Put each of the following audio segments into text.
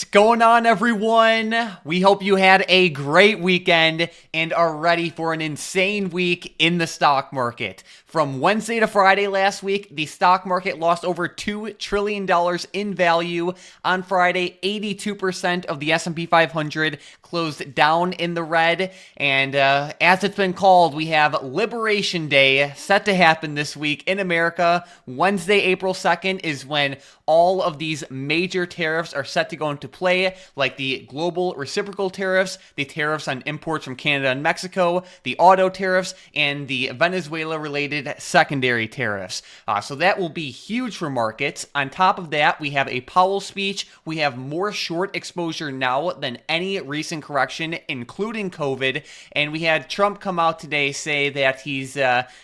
What's going on, everyone? We hope you had a great weekend and are ready for an insane week in the stock market. From Wednesday to Friday last week, the stock market lost over $2 trillion in value. On Friday, 82% of the S&P 500 closed down in the red. And as it's been called, we have Liberation Day set to happen this week in America. Wednesday, April 2nd is when all of these major tariffs are set to go into play, like the global reciprocal tariffs, the tariffs on imports from Canada and Mexico, the auto tariffs, and the Venezuela-related secondary tariffs. So that will be huge for markets. On top of that, we have a Powell speech. We have more short exposure now than any recent correction, including COVID. And we had Trump come out today say that he's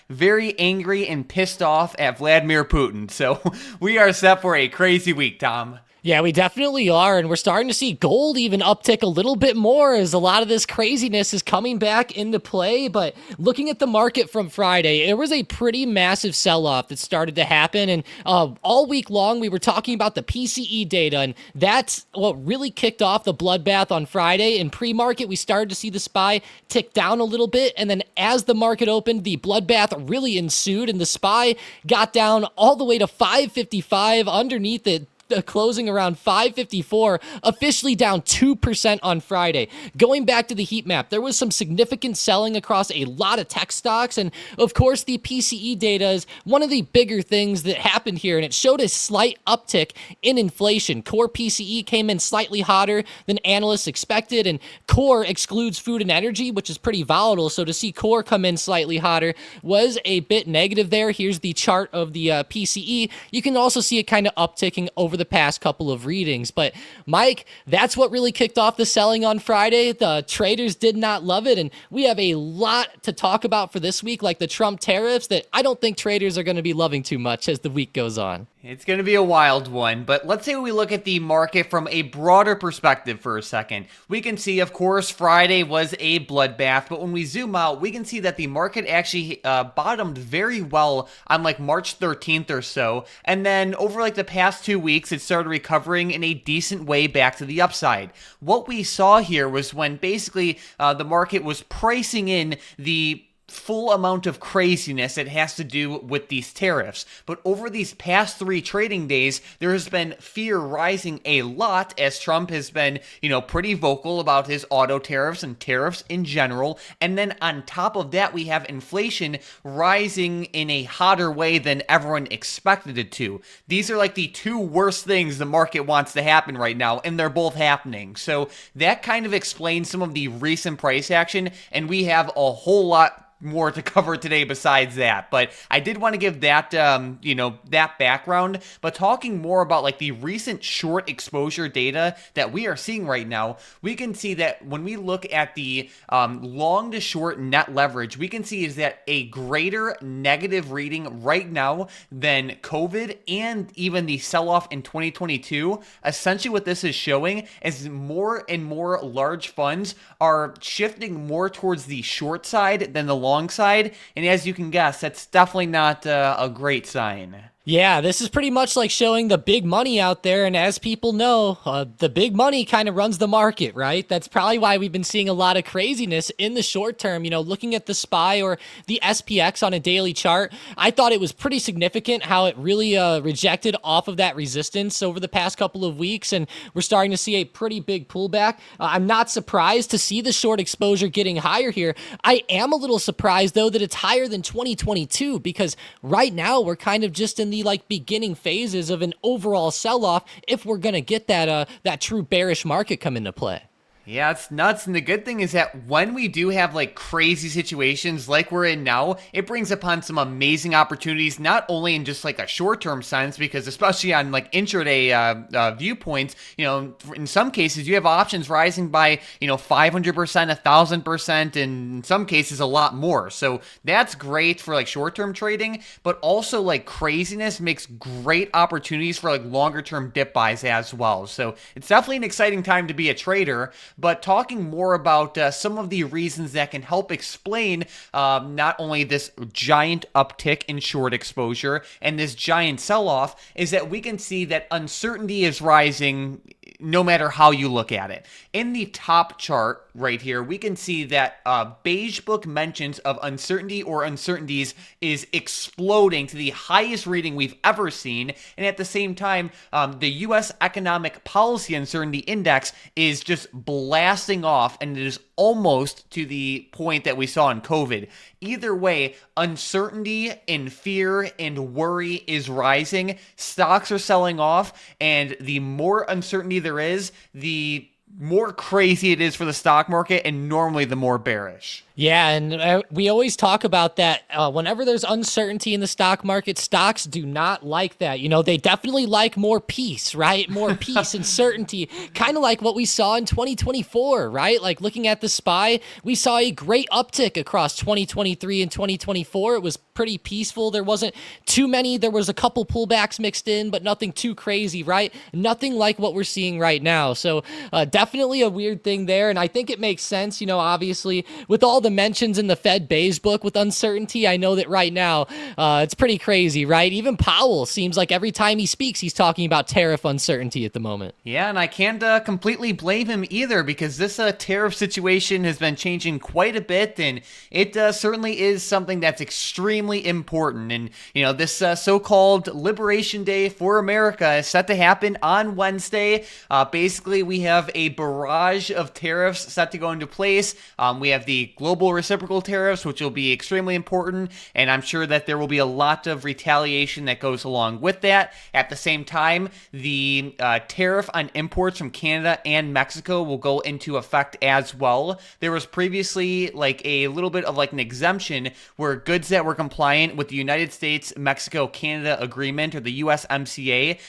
very angry and pissed off at Vladimir Putin. So we are set for a crazy week, Tom. Yeah, we definitely are, and we're starting to see gold even uptick a little bit more as a lot of this craziness is coming back into play. But looking at the market from Friday, there was a pretty massive sell-off that started to happen, and all week long we were talking about the PCE data, and that's what really kicked off the bloodbath on Friday. In pre-market, we started to see the SPY tick down a little bit, and then as the market opened, the bloodbath really ensued, and the SPY got down all the way to 555 underneath it. Closing around 554, officially down 2% on Friday. Going back to the heat map, there was some significant selling across a lot of tech stocks, and of course the PCE data is one of the bigger things that happened here, and it showed a slight uptick in inflation. Core PCE came in slightly hotter than analysts expected, and core excludes food and energy, which is pretty volatile, so to see core come in slightly hotter was a bit negative there. Here's the chart of the PCE. You can also see it kind of upticking over the past couple of readings. But Mike, that's what really kicked off the selling on Friday. The traders did not love it, and we have a lot to talk about for this week, like the Trump tariffs that I don't think traders are going to be loving too much as the week goes on. It's going to be a wild one, but let's say we look at the market from a broader perspective for a second. We can see, of course, Friday was a bloodbath, but when we zoom out, we can see that the market actually bottomed very well on like March 13th or so, and then over like the past 2 weeks, it started recovering in a decent way back to the upside. What we saw here was when basically the market was pricing in the full amount of craziness it has to do with these tariffs. But over these past 3 trading days, there has been fear rising a lot as Trump has been, pretty vocal about his auto tariffs and tariffs in general. And then on top of that, we have inflation rising in a hotter way than everyone expected it to. These are like the 2 worst things the market wants to happen right now, and they're both happening. So that kind of explains some of the recent price action, and we have a whole lot more to cover today besides that. But I did want to give that, that background. But talking more about like the recent short exposure data that we are seeing right now, we can see that when we look at the long to short net leverage, we can see is that a greater negative reading right now than COVID and even the sell-off in 2022. Essentially what this is showing is more and more large funds are shifting more towards the short side than the long side, and as you can guess, that's definitely not a great sign. Yeah, this is pretty much like showing the big money out there, and as people know, the big money kind of runs the market, right? That's probably why we've been seeing a lot of craziness in the short term. Looking at the SPY or the SPX on a daily chart, I thought it was pretty significant how it really rejected off of that resistance over the past couple of weeks, and we're starting to see a pretty big pullback. I'm not surprised to see the short exposure getting higher here. I am a little surprised, though, that it's higher than 2022, because right now we're kind of just in the beginning phases of an overall sell-off if we're going to get that true bearish market come into play. Yeah, it's nuts. And the good thing is that when we do have like crazy situations like we're in now, it brings upon some amazing opportunities, not only in just like a short-term sense, because especially on like intraday viewpoints, in some cases you have options rising by, 500%, 1,000%, and in some cases a lot more. So that's great for like short-term trading, but also like craziness makes great opportunities for like longer-term dip buys as well. So it's definitely an exciting time to be a trader. But talking more about some of the reasons that can help explain not only this giant uptick in short exposure and this giant sell-off is that we can see that uncertainty is rising no matter how you look at it. In the top chart right here, we can see that beige book mentions of uncertainty or uncertainties is exploding to the highest reading we've ever seen. And at the same time, the U.S. Economic Policy Uncertainty Index is just blasting off, and it is almost to the point that we saw in COVID. Either way, uncertainty and fear and worry is rising. Stocks are selling off, and the more uncertainty there is, the more crazy it is for the stock market, and normally the more bearish. Yeah, and we always talk about that. Whenever there's uncertainty in the stock market, stocks do not like that. You know, they definitely like more peace, right? More peace and certainty, kind of like what we saw in 2024, right? Like looking at the SPY, we saw a great uptick across 2023 and 2024. It was pretty peaceful. There wasn't too many. There was a couple pullbacks mixed in, but nothing too crazy, right? Nothing like what we're seeing right now. So definitely a weird thing there. And I think it makes sense, you know, obviously, with all the mentions in the Fed beige book with uncertainty. I know that right now it's pretty crazy, right? Even Powell seems like every time he speaks, he's talking about tariff uncertainty at the moment. Yeah, and I can't completely blame him either, because this tariff situation has been changing quite a bit, and it certainly is something that's extremely important. And, you know, this so-called Liberation Day for America is set to happen on Wednesday. Basically, we have a barrage of tariffs set to go into place. We have the global reciprocal tariffs, which will be extremely important, and I'm sure that there will be a lot of retaliation that goes along with that. At the same time, the tariff on imports from Canada and Mexico will go into effect as well. There was previously like a little bit of like an exemption where goods that were compliant with the United States, Mexico, Canada agreement, or the USMCA,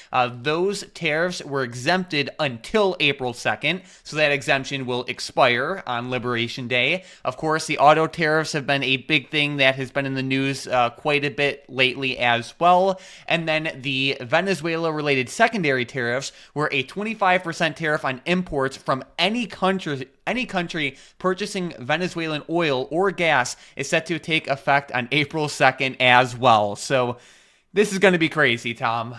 those tariffs were exempted until April 2nd, so that exemption will expire on Liberation Day. Of course, the auto tariffs have been a big thing that has been in the news quite a bit lately as well. And then the Venezuela-related secondary tariffs were a 25% tariff on imports from any country purchasing Venezuelan oil or gas is set to take effect on April 2nd as well. So this is going to be crazy, Tom.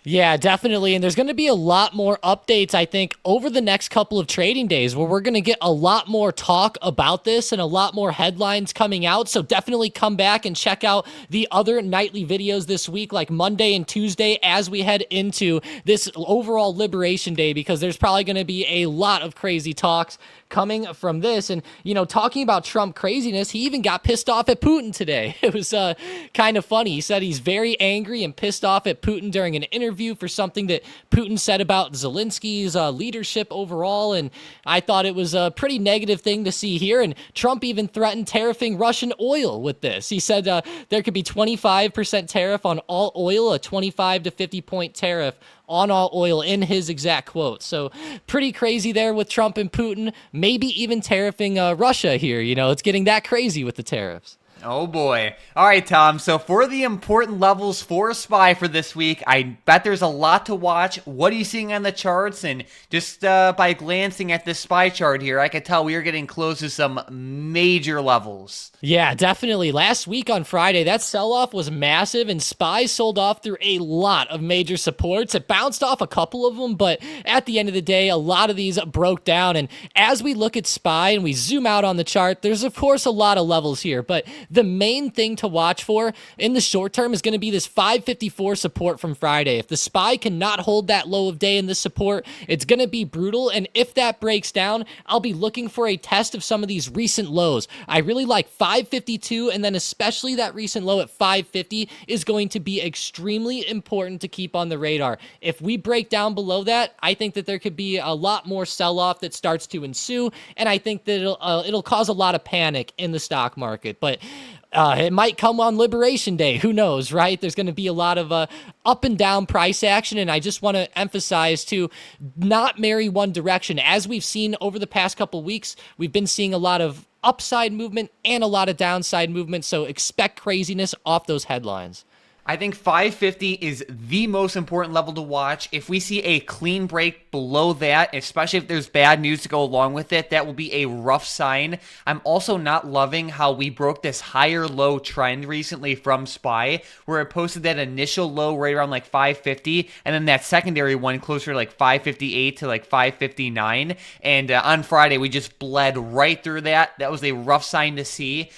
Yeah, definitely. And there's going to be a lot more updates, I think, over the next couple of trading days where we're going to get a lot more talk about this and a lot more headlines coming out. So definitely come back and check out the other nightly videos this week, like Monday and Tuesday, as we head into this overall Liberation Day, because there's probably going to be a lot of crazy talks coming from this. And, you know, talking about Trump craziness, he even got pissed off at Putin today. It was kind of funny. He said he's very angry and pissed off at Putin during an interview for something that Putin said about Zelensky's leadership overall. And I thought it was a pretty negative thing to see here. And Trump even threatened tariffing Russian oil with this. He said there could be 25% tariff on all oil, a 25 to 50 point tariff on all oil in his exact quote. So pretty crazy there with Trump and Putin, maybe even tariffing Russia here. You know, it's getting that crazy with the tariffs. Oh boy. All right, Tom. So for the important levels for SPY for this week, I bet there's a lot to watch. What are you seeing on the charts? And just by glancing at this SPY chart here, I could tell we are getting close to some major levels. Yeah, definitely. Last week on Friday, that sell-off was massive, and SPY sold off through a lot of major supports. It bounced off a couple of them, but at the end of the day, a lot of these broke down. And as we look at SPY and we zoom out on the chart, there's of course a lot of levels here, but the main thing to watch for in the short term is going to be this 554 support from Friday. If the SPY cannot hold that low of day in this support, it's going to be brutal. And if that breaks down, I'll be looking for a test of some of these recent lows. I really like 552, and then especially that recent low at 550 is going to be extremely important to keep on the radar. If we break down below that, I think that there could be a lot more sell-off that starts to ensue, and I think that it'll cause a lot of panic in the stock market. But it might come on Liberation Day. Who knows, right? There's going to be a lot of up and down price action, and I just want to emphasize to not marry one direction. As we've seen over the past couple weeks, we've been seeing a lot of upside movement and a lot of downside movement, so expect craziness off those headlines. I think 550 is the most important level to watch. If we see a clean break below that, especially if there's bad news to go along with it, that will be a rough sign. I'm also not loving how we broke this higher low trend recently from SPY, where it posted that initial low right around like 550, and then that secondary one closer to like 558 to like 559. And on Friday, we just bled right through that. That was a rough sign to see.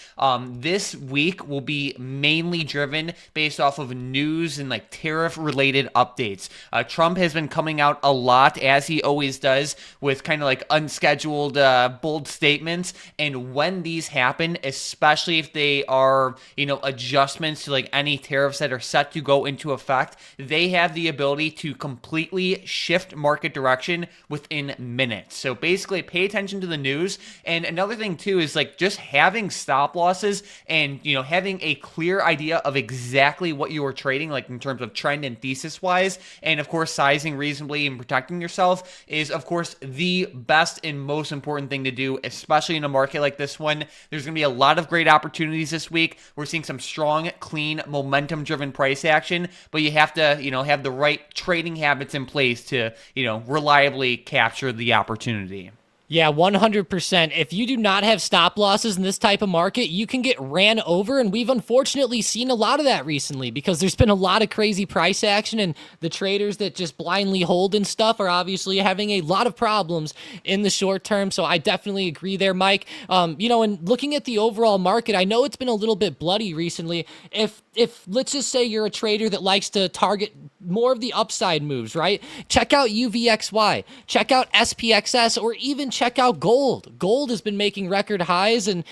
This week will be mainly driven based off of news and like tariff related updates. Trump has been coming out a lot, as he always does, with kind of like unscheduled bold statements. And when these happen, especially if they are, adjustments to like any tariffs that are set to go into effect, they have the ability to completely shift market direction within minutes. So basically pay attention to the news. And another thing too is like just having stop losses and having a clear idea of exactly what you are trading, like in terms of trend and thesis wise, and of course sizing reasonably and protecting yourself is of course the best and most important thing to do, especially in a market like this one. There's going to be a lot of great opportunities this week. We're seeing some strong, clean, momentum driven price action, but you have to have the right trading habits in place to reliably capture the opportunity. Yeah, 100%. If you do not have stop losses in this type of market, you can get ran over, and we've unfortunately seen a lot of that recently because there's been a lot of crazy price action, and the traders that just blindly hold and stuff are obviously having a lot of problems in the short term. So I definitely agree there, Mike. And looking at the overall market, I know it's been a little bit bloody recently. If let's just say you're a trader that likes to target more of the upside moves, right? Check out UVXY, check out SPXS, or even check out gold. Gold has been making record highs, and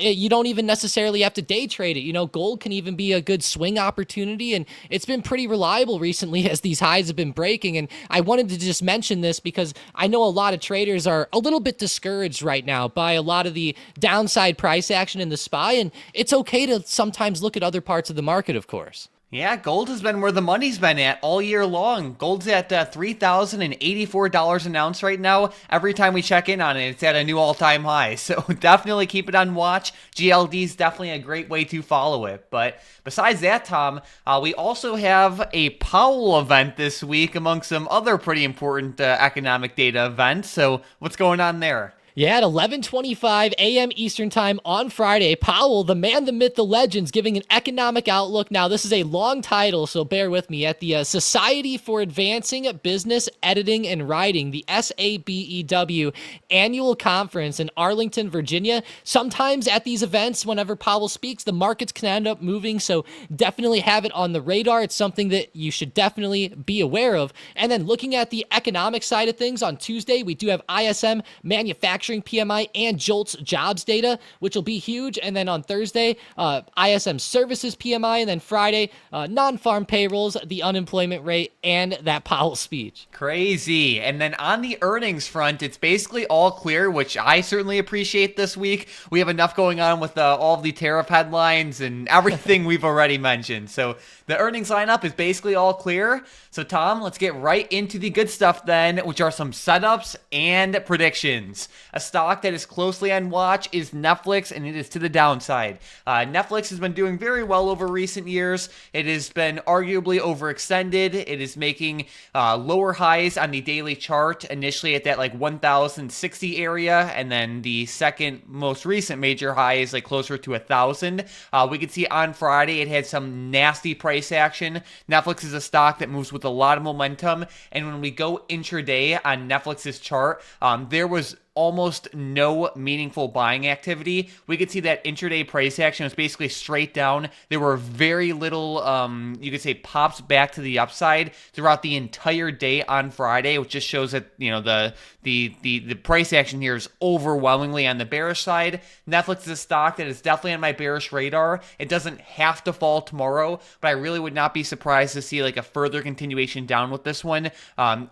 you don't even necessarily have to day trade it. Gold can even be a good swing opportunity, and it's been pretty reliable recently as these highs have been breaking. And I wanted to just mention this because I know a lot of traders are a little bit discouraged right now by a lot of the downside price action in the SPY, and it's okay to sometimes look at other parts of the market, of course. Yeah, gold has been where the money's been at all year long. Gold's at $3,084 an ounce right now. Every time we check in on it, it's at a new all-time high. So definitely keep it on watch. GLD is definitely a great way to follow it. But besides that, Tom, we also have a Powell event this week among some other pretty important economic data events. So what's going on there? Yeah, at 11:25 a.m. Eastern Time on Friday, Powell, the man, the myth, the legends, giving an economic outlook. Now, this is a long title, so bear with me. At the Society for Advancing Business Editing and Writing, the SABEW annual conference in Arlington, Virginia. Sometimes at these events, whenever Powell speaks, the markets can end up moving, so definitely have it on the radar. It's something that you should definitely be aware of. And then looking at the economic side of things, on Tuesday, we do have ISM manufacturing PMI and JOLTS jobs data, which will be huge. And then on Thursday, ISM services PMI, and then Friday, non-farm payrolls, the unemployment rate, and that Powell speech. Crazy. And then on the earnings front, it's basically all clear, which I certainly appreciate this week. We have enough going on with all of the tariff headlines and everything we've already mentioned. So the earnings lineup is basically all clear. So Tom, let's get right into the good stuff then, which are some setups and predictions. A stock that is closely on watch is Netflix, and it is to the downside. Netflix has been doing very well over recent years. It has been arguably overextended. It is making lower highs on the daily chart, initially at that like 1,060 area, and then the second most recent major high is like closer to 1,000. We could see on Friday it had some nasty price action. Netflix is a stock that moves with a lot of momentum, and when we go intraday on Netflix's chart, there was almost no meaningful buying activity. We could see that intraday price action was basically straight down. There were very little, you could say, pops back to the upside throughout the entire day on Friday, which just shows that the price action here is overwhelmingly on the bearish side. Netflix is a stock that is definitely on my bearish radar. It doesn't have to fall tomorrow, but I really would not be surprised to see like a further continuation down with this one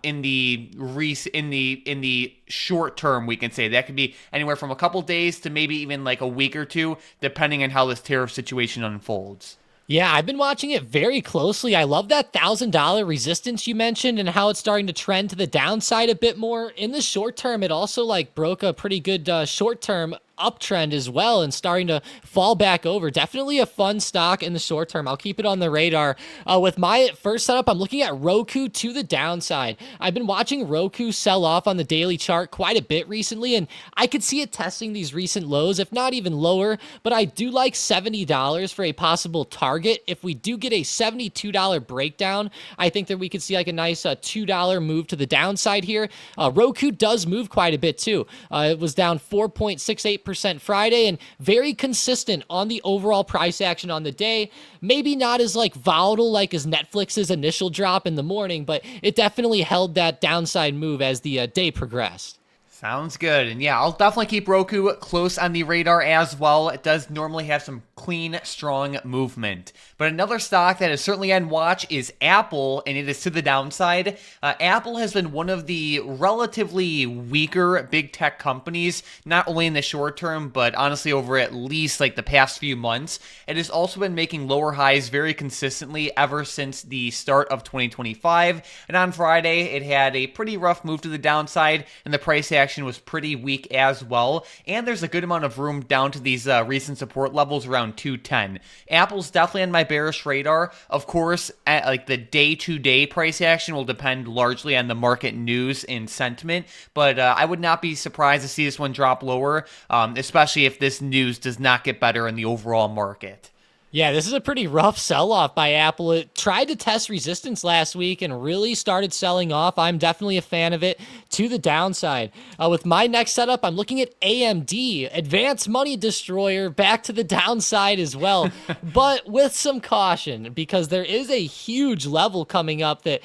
in the short term. We can say that could be anywhere from a couple days to maybe even like a week or two, depending on how this tariff situation unfolds. Yeah, I've been watching it very closely. I love that $1,000 resistance you mentioned and how it's starting to trend to the downside a bit more. In the short term, it also like broke a pretty good short term uptrend as well and starting to fall back over. Definitely a fun stock in the short term. I'll keep it on the radar. With my first setup, I'm looking at Roku to the downside. I've been watching Roku sell off on the daily chart quite a bit recently, and I could see it testing these recent lows, if not even lower, but I do like $70 for a possible target. If we do get a $72 breakdown, I think that we could see like a nice $2 move to the downside here. Roku does move quite a bit too. It was down 4.68% Friday and very consistent on the overall price action on the day. Maybe not as like volatile like as Netflix's initial drop in the morning, but it definitely held that downside move as the day progressed. Sounds good. And yeah, I'll definitely keep Roku close on the radar as well. It does normally have some clean, strong movement. But another stock that is certainly on watch is Apple, and it is to the downside. Apple has been one of the relatively weaker big tech companies, not only in the short term, but honestly over at least like the past few months. It has also been making lower highs very consistently ever since the start of 2025. And on Friday, it had a pretty rough move to the downside, and the price action was pretty weak as well, and there's a good amount of room down to these recent support levels around 210. Apple's definitely on my bearish radar. Of course, like the day-to-day price action will depend largely on the market news and sentiment, but I would not be surprised to see this one drop lower, especially if this news does not get better in the overall market. Yeah, this is a pretty rough sell-off by Apple. It tried to test resistance last week and really started selling off. I'm definitely a fan of it to the downside. With my next setup, I'm looking at AMD, Advanced Money Destroyer, back to the downside as well, but with some caution because there is a huge level coming up that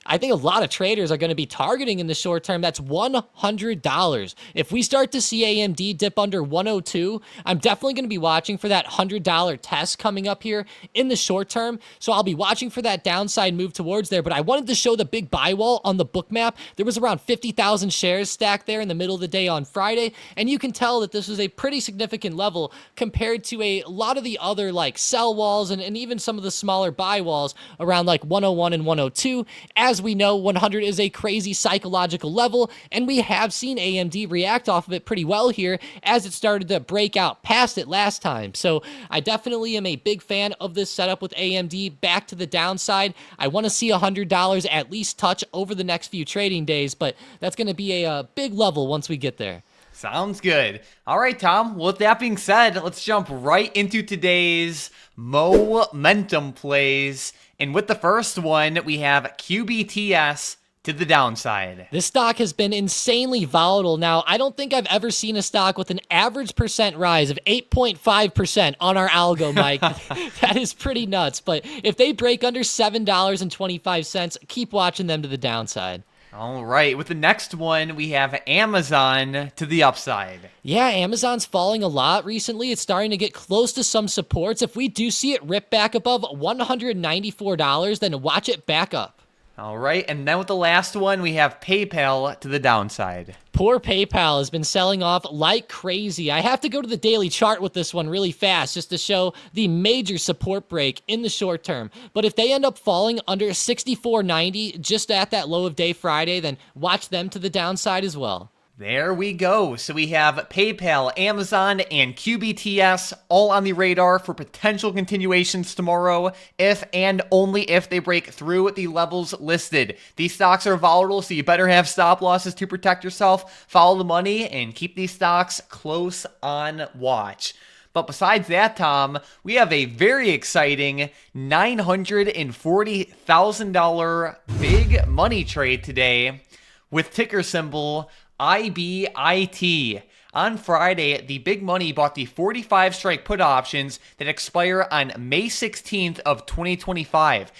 I think a lot of traders are going to be targeting in the short term. That's $100. If we start to see AMD dip under 102, I'm definitely going to be watching for that $100 test coming up here in the short term. So I'll be watching for that downside move towards there. But I wanted to show the big buy wall on the Bookmap. There was around 50,000 shares stacked there in the middle of the day on Friday. And you can tell that this was a pretty significant level compared to a lot of the other like sell walls and even some of the smaller buy walls around like 101 and 102. As we know, 100 is a crazy psychological level, and we have seen AMD react off of it pretty well here as it started to break out past it last time. So I definitely am a big fan of this setup with AMD back to the downside. I want to see $100 at least touch over the next few trading days, but that's going to be a big level once we get there. Sounds good. All right, Tom. Well, with that being said, let's jump right into today's momentum plays. And with the first one, we have QBTS to the downside. This stock has been insanely volatile. Now, I don't think I've ever seen a stock with an average percent rise of 8.5% on our algo, Mike. That is pretty nuts. But if they break under $7.25, keep watching them to the downside. All right, with the next one, we have Amazon to the upside. Yeah, Amazon's falling a lot recently. It's starting to get close to some supports. If we do see it rip back above $194, then watch it back up. All right, and then with the last one, we have PayPal to the downside. Poor PayPal has been selling off like crazy. I have to go to the daily chart with this one really fast just to show the major support break in the short term. But if they end up falling under 64.90 just at that low of day Friday, then watch them to the downside as well. There we go. So we have PayPal, Amazon, and QBTS all on the radar for potential continuations tomorrow, if and only if they break through the levels listed. These stocks are volatile, so you better have stop losses to protect yourself, follow the money, and keep these stocks close on watch. But besides that, Tom, we have a very exciting $940,000 big money trade today with ticker symbol IBIT. On Friday, the big money bought the 45 strike put options that expire on May 16th of 2025.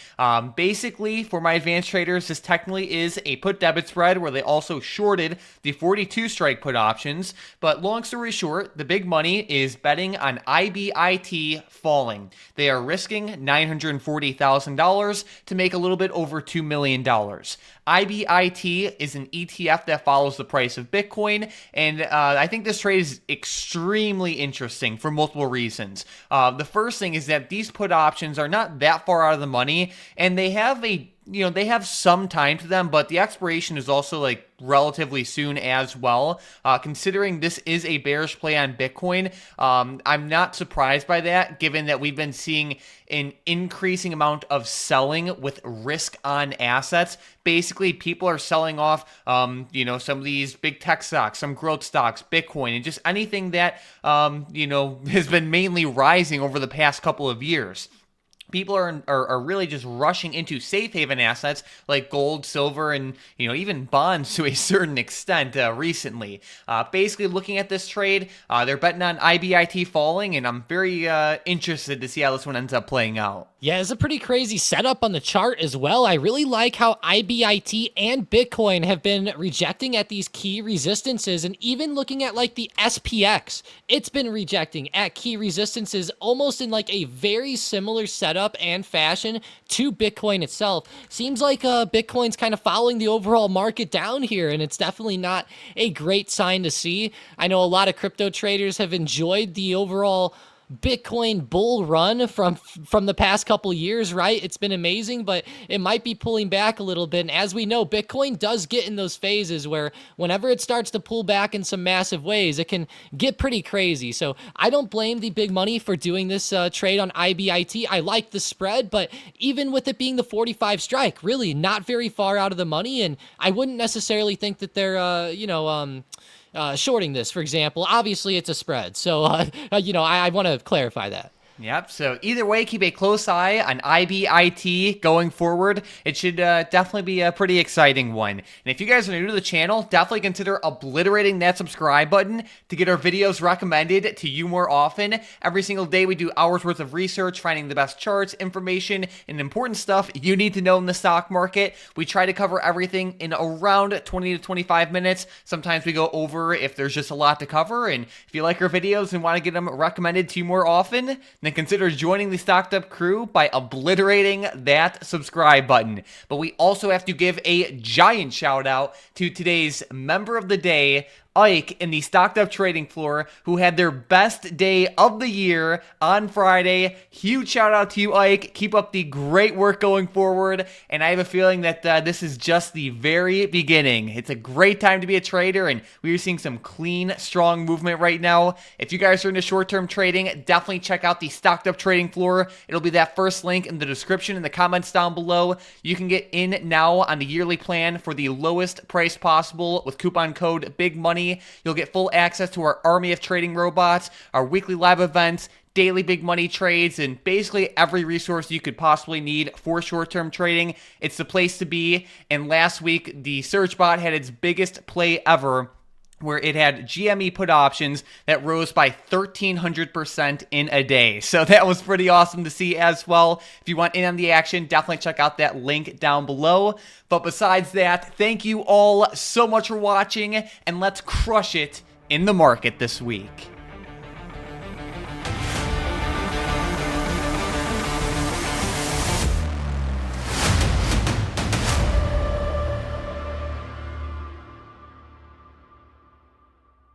Basically, for my advanced traders, this technically is a put debit spread where they also shorted the 42 strike put options. But long story short, the big money is betting on IBIT falling. They are risking $940,000 to make a little bit over $2 million. IBIT is an ETF that follows the price of Bitcoin, and I think this trade is extremely interesting for multiple reasons. The first thing is that these put options are not that far out of the money, and they have a they have some time to them, but the expiration is also like relatively soon as well. Considering this is a bearish play on Bitcoin, I'm not surprised by that, given that we've been seeing an increasing amount of selling with risk on assets. Basically, people are selling off, some of these big tech stocks, some growth stocks, Bitcoin, and just anything that, has been mainly rising over the past couple of years. People are really just rushing into safe haven assets like gold, silver, and even bonds to a certain extent recently. Basically, looking at this trade, they're betting on IBIT falling, and I'm very interested to see how this one ends up playing out. Yeah, it's a pretty crazy setup on the chart as well. I really like how IBIT and Bitcoin have been rejecting at these key resistances, and even looking at like the SPX, it's been rejecting at key resistances almost in like a very similar setup and fashion to Bitcoin itself. Seems like Bitcoin's kind of following the overall market down here, and it's definitely not a great sign to see. I know a lot of crypto traders have enjoyed the overall Bitcoin bull run from the past couple years, right? It's been amazing, but it might be pulling back a little bit. And as we know, Bitcoin does get in those phases where whenever it starts to pull back in some massive ways, it can get pretty crazy. So I don't blame the big money for doing this trade on IBIT. I like the spread, but even with it being the 45 strike, really not very far out of the money. And I wouldn't necessarily think that they're, shorting this, for example. Obviously, it's a spread. So, I want to clarify that. Yep, so either way, keep a close eye on IBIT going forward. It should definitely be a pretty exciting one. And if you guys are new to the channel, definitely consider obliterating that subscribe button to get our videos recommended to you more often. Every single day, we do hours worth of research, finding the best charts, information, and important stuff you need to know in the stock market. We try to cover everything in around 20 to 25 minutes. Sometimes we go over if there's just a lot to cover. And if you like our videos and want to get them recommended to you more often, then consider joining the Stocked Up crew by obliterating that subscribe button. But we also have to give a giant shout out to today's member of the day, Ike in the Stocked Up trading floor, who had their best day of the year on Friday. Huge shout out to you, Ike. Keep up the great work going forward. And I have a feeling that this is just the very beginning. It's a great time to be a trader, and we are seeing some clean, strong movement right now. If you guys are into short-term trading, definitely check out the Stocked Up trading floor. It'll be that first link in the description in the comments down below. You can get in now on the yearly plan for the lowest price possible with coupon code BIGMONEY. You'll get full access to our army of trading robots, our weekly live events, daily big money trades, and basically every resource you could possibly need for short-term trading. It's the place to be. And last week, the search bot had its biggest play ever, where it had GME put options that rose by 1,300% in a day. So that was pretty awesome to see as well. If you want in on the action, definitely check out that link down below. But besides that, thank you all so much for watching, and let's crush it in the market this week.